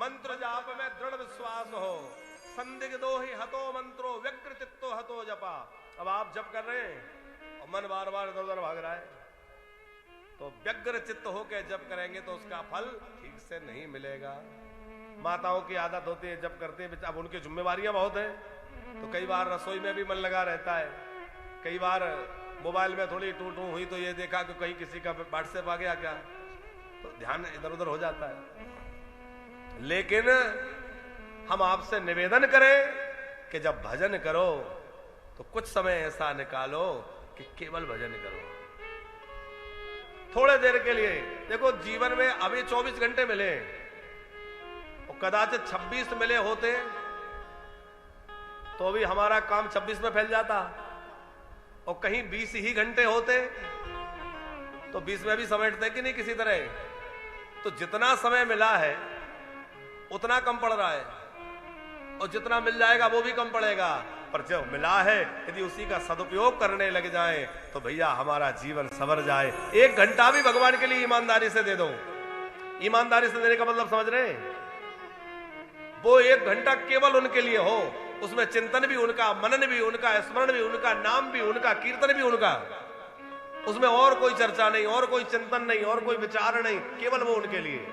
मंत्र जाप में दृढ़ विश्वास हो, संदिग्धो ही हतो मंत्रो व्यग्र चित्तो हतो जपा। अब आप जप कर रहे हैं और मन बार बार इधर उधर भाग रहा है, तो व्यग्र चित्त होकर जप करेंगे तो उसका फल ठीक से नहीं मिलेगा। माताओं की आदत होती है जप करते हैं, अब उनकी जिम्मेवारियां बहुत है, तो कई बार रसोई में भी मन लगा रहता है, कई बार मोबाइल में थोड़ी टू टू हुई तो ये देखा कि कहीं किसी का व्हाट्सएप आ गया क्या, तो ध्यान इधर उधर हो जाता है। लेकिन हम आपसे निवेदन करें कि जब भजन करो तो कुछ समय ऐसा निकालो कि केवल भजन करो, थोड़े देर के लिए। देखो जीवन में अभी 24 घंटे मिले और कदाचित 26 मिले होते तो अभी हमारा काम 26 में फैल जाता, और कहीं 20 ही घंटे होते तो 20 में भी समेटते कि नहीं किसी तरह। तो जितना समय मिला है उतना कम पड़ रहा है, और जितना मिल जाएगा वो भी कम पड़ेगा, पर जो मिला है यदि उसी का सदुपयोग करने लग जाए तो भैया हमारा जीवन संवर जाए। 1 घंटा भी भगवान के लिए ईमानदारी से दे दो। ईमानदारी से देने का मतलब समझ रहे हैं? वो 1 घंटा केवल उनके लिए हो, उसमें चिंतन भी उनका, मनन भी उनका, स्मरण भी उनका, नाम भी उनका, कीर्तन भी उनका, उसमें और कोई चर्चा नहीं, और कोई चिंतन नहीं, और कोई विचार नहीं, केवल वो उनके लिए।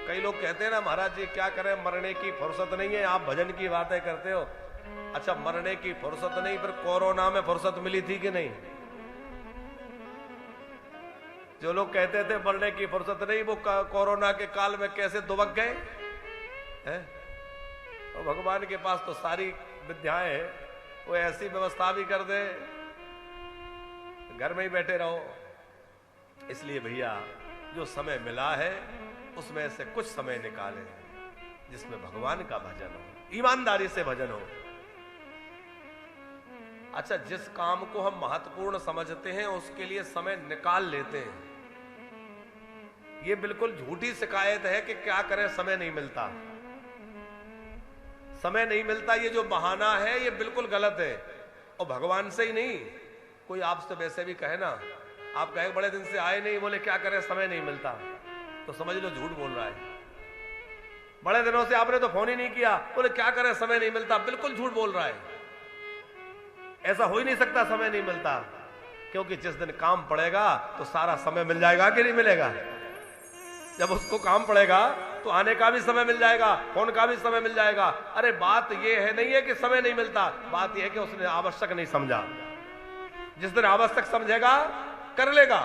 कई लोग कहते हैं ना महाराज जी क्या करें, मरने की फुर्सत नहीं है, आप भजन की बातें करते हो। अच्छा मरने की फुर्सत नहीं, फिर कोरोना में फुर्सत मिली थी कि नहीं? जो लोग कहते थे मरने की फुर्सत नहीं, वो कोरोना के काल में कैसे दुबक गए हैं? और भगवान के पास तो सारी विद्याएं हैं, वो ऐसी व्यवस्था भी कर दे, घर में ही बैठे रहो। इसलिए भैया जो समय मिला है उसमें से कुछ समय निकालें जिसमें भगवान का भजन हो, ईमानदारी से भजन हो। अच्छा जिस काम को हम महत्वपूर्ण समझते हैं उसके लिए समय निकाल लेते हैं, ये बिल्कुल झूठी शिकायत है कि क्या करें समय नहीं मिलता। समय नहीं मिलता ये जो बहाना है ये बिल्कुल गलत है, और भगवान से ही नहीं, कोई आपसे वैसे भी कहे ना, आप कहे बड़े दिन से आए नहीं, बोले क्या करें समय नहीं मिलता, तो समझ लो झूठ बोल रहा है। बड़े दिनों से आपने तो फोन ही नहीं किया, बोले क्या करें समय नहीं मिलता, बिल्कुल झूठ बोल रहा है। ऐसा हो ही नहीं सकता समय नहीं मिलता, क्योंकि जिस दिन काम पड़ेगा तो सारा समय मिल जाएगा कि नहीं मिलेगा? जब उसको काम पड़ेगा तो आने का भी समय मिल जाएगा, फोन का भी समय मिल जाएगा। अरे बात ये है नहीं है कि समय नहीं मिलता, बात यह है कि उसने आवश्यक नहीं समझा। जिस दिन आवश्यक समझेगा कर लेगा।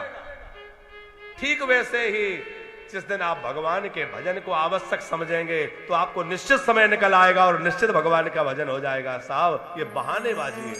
ठीक वैसे ही जिस दिन आप भगवान के भजन को आवश्यक समझेंगे तो आपको निश्चित समय निकल आएगा और निश्चित भगवान का भजन हो जाएगा। साहब ये बहानेबाजी है।